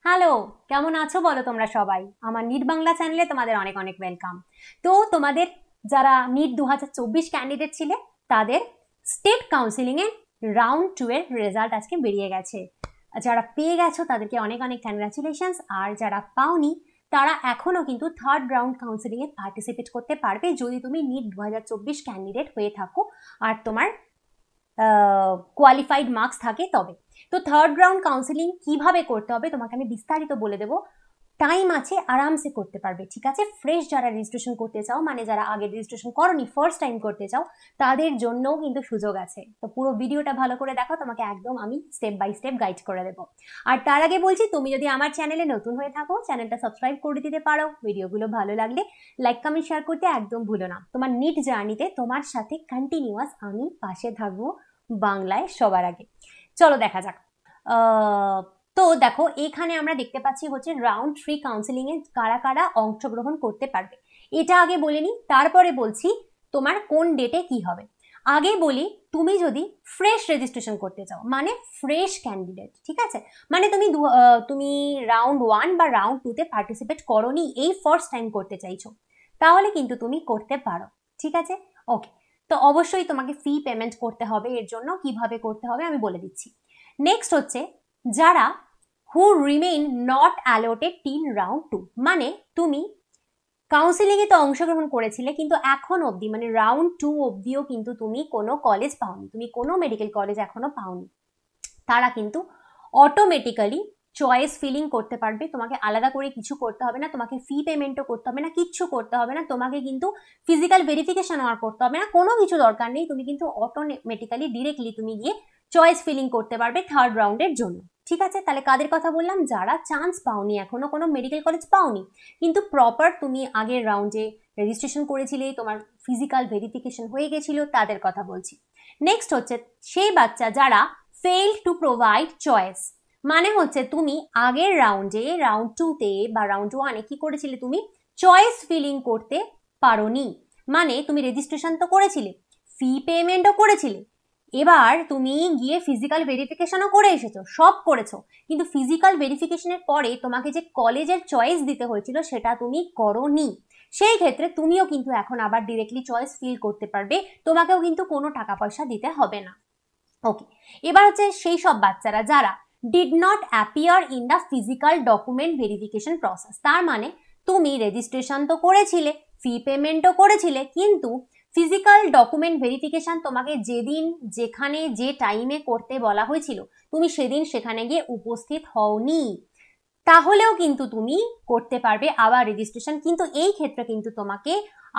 Hello, কেমন আছো বলো তোমরা সবাই? আমার নিট বাংলা চ্যানেলে তোমাদের অনেক অনেক ওয়েলকাম। তো তোমাদের যারা নিট 2024 ক্যান্ডিডেট ছিলে তাদের স্টেট কাউন্সিলিং এর রাউন্ড 2 এর রেজাল্ট আজকে বেরিয়ে গেছে। যারা পেয়ে গেছো তাদেরকে অনেক অনেক কংগ্রাচুলেশনস, আর যারা পাওনি তারা এখনো কিন্তু থার্ড রাউন্ড কাউন্সিলিং এ পার্টিসিপেট করতে পারবে যদি তুমি নিট 2024 ক্যান্ডিডেট হয়ে থাকো আর তোমার কোয়ালিফাইড মার্কস থাকে তবে। তো থার্ড রাউন্ড কাউন্সিলিং কিভাবে করতে হবে তোমাকে আমি বিস্তারিত বলে দেবো। টাইম আছে, আরামসে করতে পারবে, ঠিক আছে? ফ্রেশ যারা রেজিস্ট্রেশন করতে চাও, মানে যারা আগে রেজিস্ট্রেশন করনি, ফার্স্ট টাইম করতে চাও, তাদের জন্যও কিন্তু সুযোগ আছে। তো পুরো ভিডিওটা ভালো করে দেখো, তোমাকে একদম আমি স্টেপ বাই স্টেপ গাইড করে দেবো। আর তার আগে বলছি, তুমি যদি আমার চ্যানেলে নতুন হয়ে থাকো চ্যানেলটা সাবস্ক্রাইব করে দিতে পারো। ভিডিওগুলো ভালো লাগলে লাইক কমেন্ট শেয়ার করতে একদম ভুলো না। তোমার নিট জার্নিতে তোমার সাথে কন্টিনিউয়াস আমি পাশে থাকবো বাংলায় সবার আগে। চলো দেখা যাক। তো দেখো, এখানে আমরা দেখতে পাচ্ছি হচ্ছে রাউন্ড 3 কাউন্সিলিং এ কারা কারা অংশগ্রহণ করতে পারবে। এটা আগে বলে নি, তারপরে বলছি তোমার কোন ডেটে কি হবে। আগে বলি, তুমি যদি ফ্রেশ রেজিস্ট্রেশন করতে চাও, মানে ফ্রেশ ক্যান্ডিডেট, ঠিক আছে, মানে তুমি রাউন্ড 1 বা রাউন্ড 2 তে পার্টিসিপেট করোনি, এই ফার্স্ট টাইম করতে চাইছো, তাহলে কিন্তু তুমি করতে পারো, ঠিক আছে? ওকে, তো অবশ্যই তোমাকে ফি পেমেন্ট করতে হবে। এর জন্য কিভাবে করতে হবে আমি বলে দিচ্ছি। নেক্সট হচ্ছে যারা who remain not allotted till round 2, মানে তুমি কাউন্সিলিং এ তো অংশগ্রহণ করেছিলে কিন্তু এখন অবধি, মানে রাউন্ড 2 অবধিও কিন্তু তুমি কোনো কলেজ পাওনি, তুমি কোনো মেডিকেল কলেজ এখনো পাওনি, তারা কিন্তু অটোমেটিক্যালি চয়েস ফিলিং করতে পারবে। তোমাকে আলাদা করে কিছু করতে হবে না, তোমাকে ফি পেমেন্টও করতে হবে না, কিচ্ছু করতে হবে না, তোমাকে কিন্তু ফিজিক্যাল ভেরিফিকেশন আর করতে হবে না, কোনো কিছু দরকার নেই। তুমি কিন্তু অটোমেটিক্যালি ডিরেক্টলি তুমি গিয়ে চয়েস ফিলিং করতে পারবে থার্ড রাউন্ডের জন্য, ঠিক আছে? তাহলে কাদের কথা বললাম? যারা চান্স পাওনি, এখনো কোনো মেডিকেল কলেজ পাওনি, কিন্তু প্রপার তুমি আগের রাউন্ডে রেজিস্ট্রেশন করেছিলে, তোমার ফিজিক্যাল ভেরিফিকেশন হয়ে গেছিল, তাদের কথা বলছি। নেক্সট হচ্ছে সেই বাচ্চা যারা ফেল টু প্রোভাইড চয়েস, মানে হচ্ছে তুমি আগের রাউন্ডে রাউন্ড 2 তে বা রাউন্ড 1 এ কি করেছিলে? তুমি চয়েস ফিলিং করতে পারোনি, মানে তুমি রেজিস্ট্রেশন তো করেছিলে, ফি পেমেন্টও করেছিলে, এবার তুমি গিয়ে ফিজিক্যাল ভেরিফিকেশনও করে এসেছো, সব করেছো, কিন্তু ফিজিক্যাল ভেরিফিকেশনের পরে তোমাকে যে কলেজের চয়েস দিতে হয়েছিল সেটা তুমি করোনি। সেই ক্ষেত্রে তুমিও কিন্তু এখন আবার ডিরেক্টলি চয়েস ফিল করতে পারবে, তোমাকেও কিন্তু কোনো টাকা পয়সা দিতে হবে না। ওকে, এবার হচ্ছে সেই সব বাচ্চারা যারা did not appear in the physical document verification process, তার মানে তুমি রেজিস্ট্রেশন তো করেছিলে, ফি পেমেন্টও করেছিলে, কিন্তু ফিজিক্যাল ডকুমেন্ট ভেরিফিকেশন তোমাকে যেদিন যেখানে যে টাইমে করতে বলা হয়েছিল তুমি সেদিন সেখানে গিয়ে উপস্থিত হওনি, তাহলেও কিন্তু তুমি করতে পারবে আবার রেজিস্ট্রেশন, কিন্তু এই ক্ষেত্রে কিন্তু তোমাকে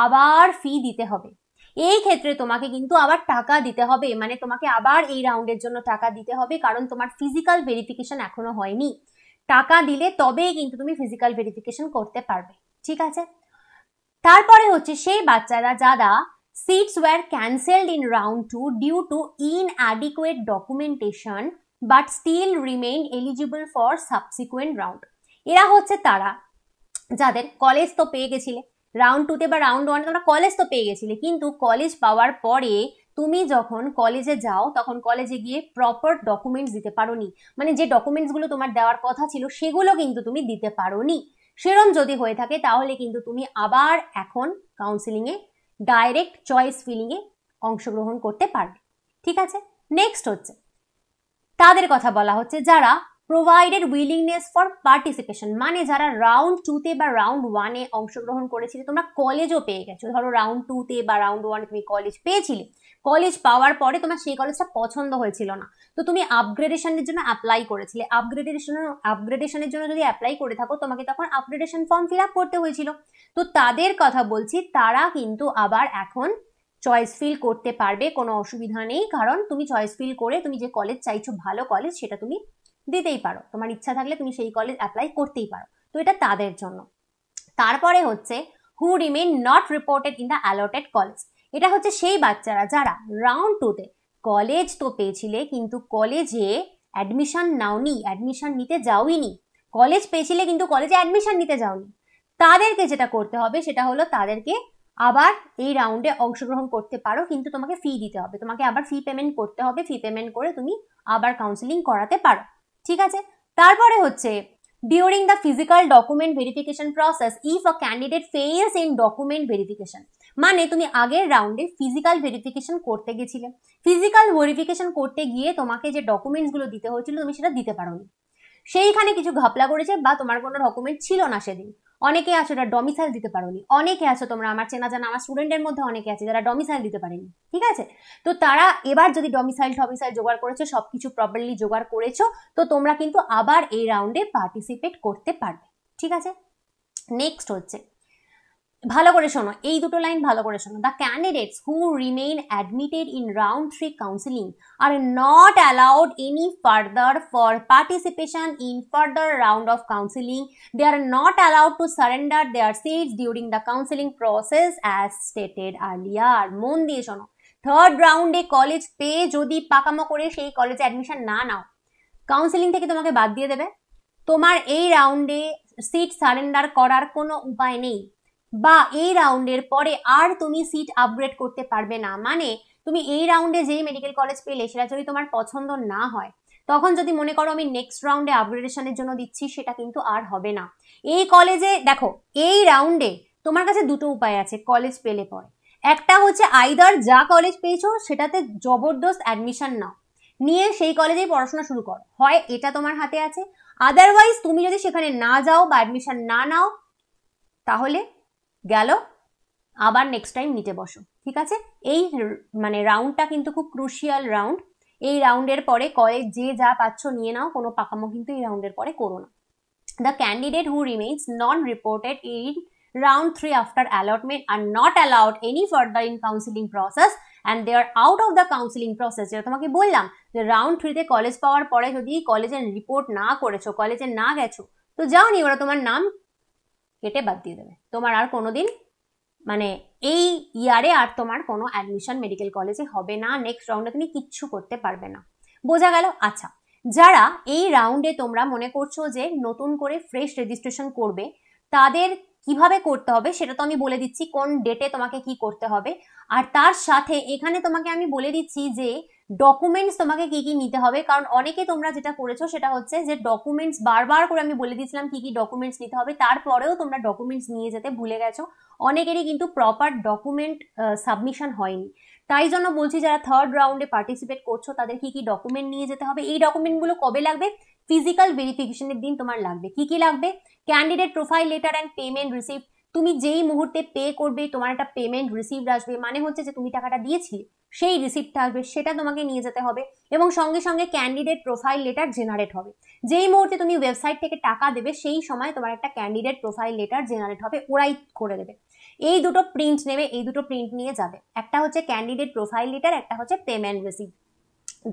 আবার ফি দিতে হবে, এই ক্ষেত্রে তোমাকে কিন্তু আবার টাকা দিতে হবে, মানে তোমাকে আবার এই রাউন্ডের জন্য টাকা দিতে হবে, কারণ তোমার ফিজিক্যাল ভেরিফিকেশন এখনো হয়নি। টাকা দিলে তবেই কিন্তু তুমি ফিজিক্যাল ভেরিফিকেশন করতে পারবে, ঠিক আছে? তারপরে হচ্ছে সেই বাচ্চারা যারা seats were cancelled in round 2 due to inadequate documentation but still remained eligible for subsequent round, এরা হচ্ছে তারা যাদের কলেজ তো পেয়ে গেছিলে রাউন্ড 2 তে বা রাউন্ড 1 তোমরা কলেজ তো পেয়ে গেছিলে, কিন্তু কলেজ পাওয়ার পরে তুমি যখন কলেজে যাও তখন কলেজে গিয়ে প্রপার ডকুমেন্টস দিতে পারোনি, মানে যে ডকুমেন্টস গুলো তোমার দেওয়ার কথা ছিল সেগুলো কিন্তু তুমি দিতে পারোনি। সেরকম যদি হয়ে থাকে তাহলে কিন্তু তুমি আবার এখন counselling a direct choice filling এ অংশগ্রহণ করতে পারবে, ঠিক আছে? নেক্সট হচ্ছে তাদের কথা বলা হচ্ছে যারা প্রোভাইডেড উইলিংনেস ফর পার্টিসিপেশন, মানে যারা রাউন্ড 2 তে বা রাউন্ড 1 এ অংশগ্রহণ করেছিলে, তোমরা কলেজও পেয়ে গেছো, ধরো রাউন্ড 2 তে বা রাউন্ড 1 এ তুমি কলেজ পেয়েছিলে, কলেজ পাওয়ার পরে তোমার সেই কলেজটা পছন্দ হয়েছিল না, তো তুমি আপগ্রেডেশনের জন্য অ্যাপ্লাই করেছিলে, আপগ্রেডেশনের জন্য যদি অ্যাপ্লাই করে থাকো তোমাকে তখন আপগ্রেডেশন ফর্ম ফিল আপ করতে হয়েছিল, তো তাদের কথা বলছি, তারা কিন্তু আবার এখন চয়েস ফিল করতে পারবে, কোনো অসুবিধা নেই, কারণ তুমি চয়েস ফিল করে তুমি যে কলেজ চাইছো ভালো কলেজ সেটা তুমি দিতেই পারো, তোমার ইচ্ছা থাকলে তুমি সেই কলেজ অ্যাপ্লাই করতেই পারো, তো এটা তাদের জন্য। তারপরে হচ্ছে who remain not reported in the allotted college, এটা হচ্ছে সেই বাচ্চারা যারা রাউন্ড 2 তে কলেজ তো পেয়েছিলে কিন্তু কলেজে অ্যাডমিশন নাওনি, অ্যাডমিশন নিতে যাওইনি, কলেজ পেয়েছিলে কিন্তু কলেজে অ্যাডমিশন নিতে যাওনি, তাদেরকে যেটা করতে হবে সেটা হলো তাদেরকে আবার এই রাউন্ডে অংশগ্রহণ করতে পারো, কিন্তু তোমাকে ফি দিতে হবে, তোমাকে আবার ফি পেমেন্ট করতে হবে, ফি পেমেন্ট করে তুমি আবার কাউন্সিলিং করাতে পারো, ঠিক আছে? তারপরে হচ্ছে during the physical document verification process if a candidate fails in document verification, মানে তুমি আগের রাউন্ডে ফিজিক্যাল ভেরিফিকেশন করতে গেছিলে, ফিজিক্যাল ভেরিফিকেশন করতে গিয়ে তোমাকে যে ডকুমেন্টস গুলো দিতে হয়েছিল তুমি সেটা দিতে পারোনি, সেইখানে কিছু ঘাপলা করেছে বা তোমার কোনো ডকুমেন্ট ছিল না সেদিন, অনেকে আছো যারা ডমিসাইল দিতে পারোনি, অনেকে আছো তোমরা আমার চেনা জানা আমার স্টুডেন্টের মধ্যে অনেকে আছে যারা ডমিসাইল দিতে পারেনি, ঠিক আছে? তো তারা এবার যদি ডমিসাইল জোগাড় করেছো, সবকিছু প্রপারলি জোগাড় করেছো, তো তোমরা কিন্তু আবার এই রাউন্ডে পার্টিসিপেট করতে পারবে, ঠিক আছে? নেক্সট হচ্ছে, ভালো করে শোনো, এই দুটো লাইন ভালো করে শোনো। The candidates who remain admitted in round 3 counselling are not allowed any further for participation in further round of counselling, they are not allowed to surrender their seats during the counselling process as stated earlier. মন দিয়ে শোনো, third রাউন্ডে college পেয়ে যদি পাকামো করে সেই কলেজে admission না নাও, কাউন্সিলিং থেকে তোমাকে বাদ দিয়ে দেবে, তোমার এই রাউন্ডে সিট সারেন্ডার করার কোনো উপায় নেই, বা এই রাউন্ডের পরে আর তুমি সিট আপগ্রেড করতে পারবে না। মানে তুমি এই রাউন্ডে যেই মেডিকেল কলেজ পেলে সেটা যদি তোমার পছন্দ না হয়, তখন যদি মনে করো আমি নেক্সট রাউন্ডে আপগ্রেডেশনের জন্য দিচ্ছি, সেটা কিন্তু আর হবে না। এই কলেজে দেখো, এই রাউন্ডে তোমার কাছে দুটো উপায় আছে কলেজ পেলে পরে, একটা হচ্ছে আইদার যা কলেজ পেয়েছো সেটাতে জবরদস্ত অ্যাডমিশন নাও, নিয়ে সেই কলেজেই পড়াশোনা শুরু করো, হয় এটা তোমার হাতে আছে, আদারওয়াইজ তুমি যদি সেখানে না যাও বা অ্যাডমিশন না নাও, তাহলে গেল, আবার নেক্সট টাইম নিতে বসো, ঠিক আছে? এই মানে রাউন্ডটা কিন্তু খুব ক্রুশিয়াল রাউন্ড, এই রাউন্ডের পরে কলেজ যে যা পাচ্ছ নিয়ে নাও, কোনো পাকামো কিন্তু এই রাউন্ডের পরে করো না। The candidate who remains non reported in round 3 after allotment are not allowed any further in counseling process and they are out of the counseling process। যেটা তোমাকে বললাম যে রাউন্ড 3 তে কলেজ পাওয়ার পরে যদি কলেজের রিপোর্ট না করেছো, কলেজে না গেছো, তো যাওনি, ওরা তোমার নাম কেটে বাদ দিয়ে দেবে, তোমার আর কোনোদিন মানে এই ইয়ারে আর তোমার কোনো অ্যাডমিশন মেডিকেল কলেজে হবে না, নেক্সট রাউন্ডে তুমি কিচ্ছু করতে পারবে না। বোঝা গেল? আচ্ছা, যারা এই রাউন্ডে তোমরা মনে করছো যে নতুন করে ফ্রেশ রেজিস্ট্রেশন করবে, তাদের কিভাবে করতে হবে সেটা তো আমি বলে দিচ্ছি, কোন ডেটে তোমাকে কি করতে হবে, আর তার সাথে এখানে তোমাকে আমি বলে দিচ্ছি যে ডকুমেন্টস তোমাকে কি কি নিতে হবে, কারণ অনেকে তোমরা যেটা করেছো সেটা হচ্ছে যে ডকুমেন্টস বারবার করে আমি বলে দিয়েছিলাম কি কি ডকুমেন্টস নিতে হবে, তারপরেও তোমরা ডকুমেন্টস নিয়ে যেতে ভুলে গেছো, অনেকেরই কিন্তু প্রপার ডকুমেন্ট সাবমিশন হয়নি। তাই জন্য বলছি যারা থার্ড রাউন্ডে পার্টিসিপেট করছো তাদের কি কি ডকুমেন্ট নিয়ে যেতে হবে, এই ডকুমেন্টগুলো কবে লাগবে, ফিজিক্যাল ভেরিফিকেশনের দিন তোমার লাগবে। কি কি লাগবে? Candidate profile letter and payment receipt, তুমি যেই মুহূর্তে পে করবে তোমার একটা পেমেন্ট রিসিপ্ট আসবে, মানে হচ্ছে যে তুমি টাকাটা দিয়েছিলে সেই রিসিপ্টটা আসবে, সেটা তোমাকে নিয়ে যেতে হবে, এবং সঙ্গে সঙ্গে ক্যান্ডিডেট প্রোফাইল লেটার জেনারেট হবে, যেই মুহূর্তে তুমি ওয়েবসাইট থেকে টাকা দেবে সেই সময় তোমার একটা ক্যান্ডিডেট প্রোফাইল লেটার জেনারেট হবে, ওরাই করে দেবে। এই দুটো প্রিন্ট নেবে, এই দুটো প্রিন্ট নিয়ে যাবে, একটা হচ্ছে ক্যান্ডিডেট প্রোফাইল লেটার, একটা হচ্ছে পেমেন্ট রিসিপ্ট।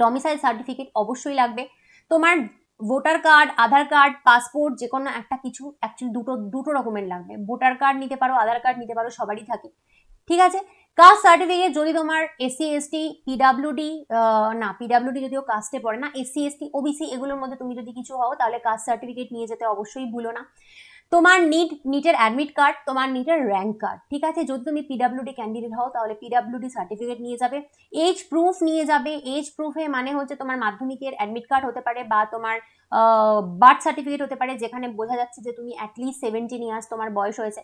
ডমিসাইল সার্টিফিকেট অবশ্যই লাগবে, তোমার ভোটার কার্ড, আধার কার্ড, পাসপোর্ট, যে কোনো একটা কিছু, অ্যাকচুয়ালি দুটো ডকুমেন্ট লাগবে, ভোটার কার্ড নিতে পারো, আধার কার্ড নিতে পারো, সবারই থাকে, ঠিক আছে? কাস্ট সার্টিফিকেট, যদি তোমার এসসি এসটি পিডাব্লিউডি, না পিডাব্লিউডি যদিও কাস্টে পড়ে না, এসসি এসটি ওবিসি এগুলোর মধ্যে তুমি যদি কিছু হও তাহলে কাস্ট সার্টিফিকেট নিয়ে যেতে অবশ্যই ভুলো না। তোমার নিটের অ্যাডমিট কার্ড, তোমার নিটের র্যাঙ্ক কার্ড, ঠিক আছে? যদি তুমি পিডাব্লিউডি ক্যান্ডিডেট হও তাহলে পিডাব্লিউডি সার্টিফিকেট নিয়ে যাবে, এজ প্রুফ নিয়ে যাবে, এজ প্রুফে মানে হচ্ছে তোমার মাধ্যমিকের অ্যাডমিট কার্ড হতে পারে বা তোমার বার্থ সার্টিফিকেট হতে পারে, যেখানে বোঝা যাচ্ছে যে তুমি অ্যাটলিস্ট 17 ইয়ার্স তোমার বয়স হয়েছে,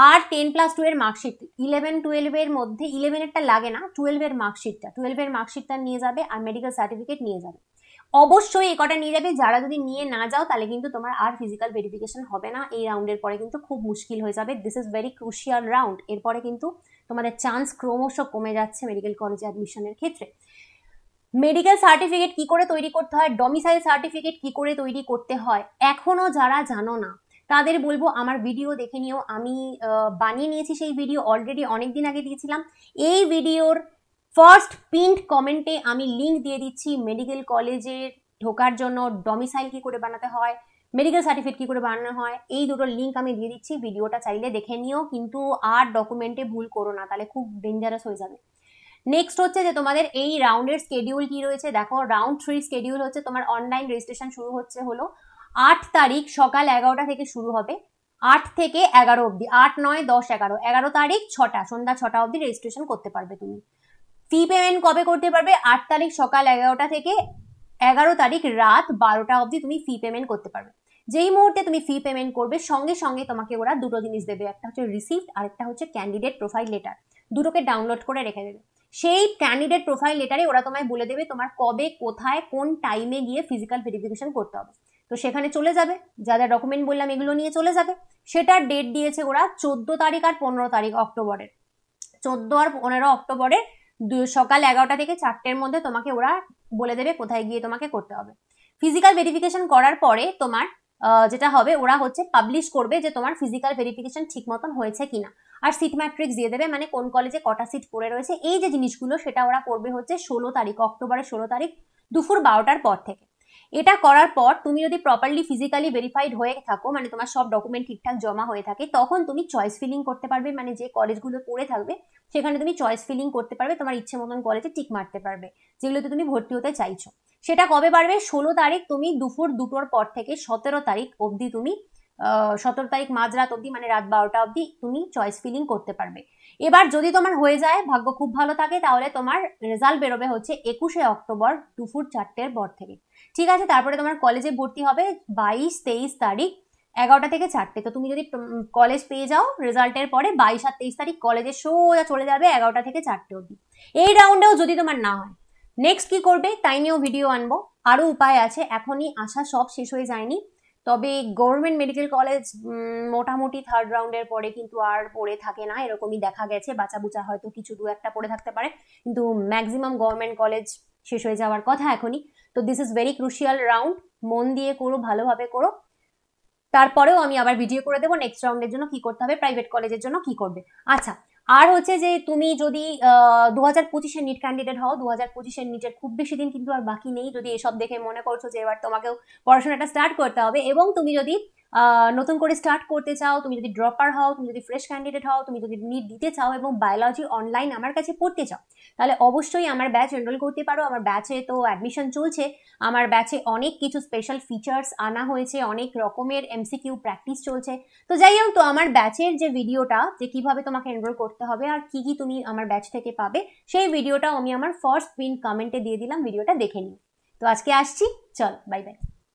আর 10+2 এর মার্কশিট, 11-12 এর মধ্যে 11 এরটা লাগে না, 12 এর মার্কশিটটা নিয়ে যাবে, আর মেডিকেল সার্টিফিকেট নিয়ে যাবে, অবশ্যই এই কটা নিয়ে যাবে। যারা যদি নিয়ে না যাও তাহলে কিন্তু তোমার আর ফিজিক্যাল ভেরিফিকেশন হবে না, এই রাউন্ডের পরে কিন্তু খুব মুশকিল হয়ে যাবে, this is very crucial round, এরপরে কিন্তু তোমাদের চান্স ক্রমশ কমে যাচ্ছে মেডিকেল কলেজে অ্যাডমিশনের ক্ষেত্রে। মেডিকেল সার্টিফিকেট কি করে তৈরি করতে হয়, ডমিসাইল সার্টিফিকেট কি করে তৈরি করতে হয়, এখনো যারা জানো না তাদের বলবো আমার ভিডিও দেখে নিও, আমি বানিয়ে নিয়েছি সেই ভিডিও, অলরেডি অনেকদিন আগে দিয়েছিলাম। এই ভিডিওর ফার্স্ট পিন্ড কমেন্টে আমি লিঙ্ক দিয়ে দিচ্ছি মেডিকেল কলেজে ঢোকার জন্য ডমিসাইল কি করে বানাতে হয়, মেডিকেল সার্টিফিকেট কি করে বানানো হয়, এই দুটো লিঙ্ক আমি দিয়ে দিচ্ছি, ভিডিওটা চাইলে দেখে নিও, কিন্তু আর ডকুমেন্টে ভুল করো না, তাহলে খুব ডেঞ্জারাস হয়ে যাবে। নেক্সট হচ্ছে যে তোমাদের এই রাউন্ডের স্কেডিউল কি রয়েছে, দেখো রাউন্ড 3 স্কেডিউল হচ্ছে তোমার অনলাইন রেজিস্ট্রেশন শুরু হচ্ছে হলো 8 তারিখ সকাল 11টা থেকে শুরু হবে, 8 থেকে 11 অবধি, 8, 9, 10, 11, 11 তারিখ সন্ধ্যা 6টা অবধি রেজিস্ট্রেশন করতে পারবে তুমি। ফি পেমেন্ট কবে করতে পারবে, 8 তারিখ সকাল 11টা থেকে 11 তারিখ রাত 12টা অবধি তুমি ফি পেমেন্ট করতে পারবে। যেই মুহূর্তে তুমি ফি পেমেন্ট করবে সঙ্গে সঙ্গে তোমাকে ওরা দুটো জিনিস দেবে, একটা হচ্ছে রিসিপ্ট আর একটা হচ্ছে ক্যান্ডিডেট প্রোফাইল লেটার, দুটোকে ডাউনলোড করে রেখে দেবে। সেই ক্যান্ডিডেট প্রোফাইল লেটারে ওরা তোমায় বলে দেবে তোমার কবে কোথায় কোন টাইমে গিয়ে ফিজিক্যাল ভেরিফিকেশন করতে হবে। তো সেখানে চলে যাবে, যা যা ডকুমেন্ট বললাম এগুলো নিয়ে চলে যাবে। সেটার ডেট দিয়েছে ওরা 14 তারিখ আর 15 তারিখ অক্টোবরের। 14 আর 15 অক্টোবরের সকাল 11টা থেকে 4টের মধ্যে তোমাকে ওরা বলে দেবে কোথায় গিয়ে তোমাকে করতে হবে। ফিজিক্যাল ভেরিফিকেশন করার পরে তোমার যেটা হবে, ওরা হচ্ছে পাবলিশ করবে যে তোমার ফিজিক্যাল ভেরিফিকেশন ঠিক মতন হয়েছে কিনা, আর সিট ম্যাট্রিক্স দিয়ে দেবে, মানে কোন কলেজে কটা সিট পড়ে রয়েছে, এই যে জিনিসগুলো সেটা ওরা করবে হচ্ছে 16 তারিখ অক্টোবরের 16 তারিখ দুপুর 12টার পর থেকে। এটা করার পর তুমি যদি প্রপারলি ফিজিক্যালি ভেরিফাইড হয়ে থাকো, মানে তোমার সব ডকুমেন্ট ঠিকঠাক জমা হয়ে থাকে, তখন তুমি চয়েস ফিলিং করতে পারবে, মানে যে কলেজগুলো পড়ে থাকবে সেখানে তুমি চয়েস ফিলিং করতে পারবে, তোমার ইচ্ছে মতন কলেজে টিক মারতে পারবে যেগুলোতে তুমি ভর্তি হতে চাইছো। সেটা কবে পারবে? 16 তারিখ তুমি দুপুর 2টোর পর থেকে 17 তারিখ অবধি তুমি 17 তারিখ মাঝরাত অবধি, মানে রাত 12টা অবধি তুমি চয়েস ফিলিং করতে পারবে। এবার যদি তোমার হয়ে যায়, ভাগ্য খুব ভালো থাকে, তাহলে তোমার রেজাল্ট বেরোবে হচ্ছে 21শে অক্টোবর দুপুর 4টের পর থেকে। ঠিক আছে, তারপরে তোমার কলেজে ভর্তি হবে 22-23 তারিখ 11টা থেকে 4টে। তো তুমি যদি কলেজ পেয়ে যাও রেজাল্টের পরে 22 আর 23 তারিখ কলেজে সোজা চলে যাবে 11টা থেকে 4টে অবধি। এই রাউন্ডেও যদি তোমার না হয়, নেক্সট কি করবে তাই নিয়েও ভিডিও আনবো। আরো উপায় আছে, এখনই আশা সব শেষ হয়ে যায়নি, তবে গভর্নমেন্ট মেডিকেল কলেজ মোটামুটি থার্ড রাউন্ডের পরে কিন্তু আর পড়ে থাকে না, এরকমই দেখা গেছে। বাঁচা বুচা হয়তো কিছু দু একটা পড়ে থাকতে পারে, কিন্তু ম্যাক্সিমাম গভর্নমেন্ট কলেজ শেষ হয়ে যাওয়ার কথা এখনই। তো this is very crucial round, মন দিয়ে করো, ভালোভাবে করো। তারপরেও আমি আবার ভিডিও করে দেবো নেক্সট রাউন্ডের জন্য কি করতে হবে, প্রাইভেট কলেজের জন্য কি করবে। আচ্ছা, আর হচ্ছে যে তুমি যদি 2025-এর নিট ক্যান্ডিডেট হও, 2025-এর নিটের খুব বেশি দিন কিন্তু আর বাকি নেই। যদি এসব দেখে মনে করছো যে এবার তোমাকেও পড়াশোনাটা স্টার্ট করতে হবে, এবং তুমি যদি নতুন করে স্টার্ট করতে চাও, তুমি যদি ড্রপার হও, তুমি যদি ফ্রেশ ক্যান্ডিডেট হও, তুমি যদি নিট দিতে চাও এবং বায়োলজি অনলাইন আমার কাছে পড়তে চাও, তাহলে অবশ্যই আমার ব্যাচ এনরোল করতে পারো। আমার ব্যাচে তো অ্যাডমিশন চলছে, আমার ব্যাচে অনেক কিছু স্পেশাল ফিচার্স আনা হয়েছে, অনেক রকমের এমসিকিউ প্র্যাকটিস চলছে। তো যাই হোক, তো আমার ব্যাচের যে ভিডিওটা, যে কিভাবে তোমাকে এনরোল করতে হবে আর কি কি তুমি আমার ব্যাচ থেকে পাবে, সেই ভিডিওটাও আমি আমার ফার্স্ট পিন কমেন্টে দিয়ে দিলাম, ভিডিওটা দেখে নিও। তো আজকে আসছি, চল বাই বাই।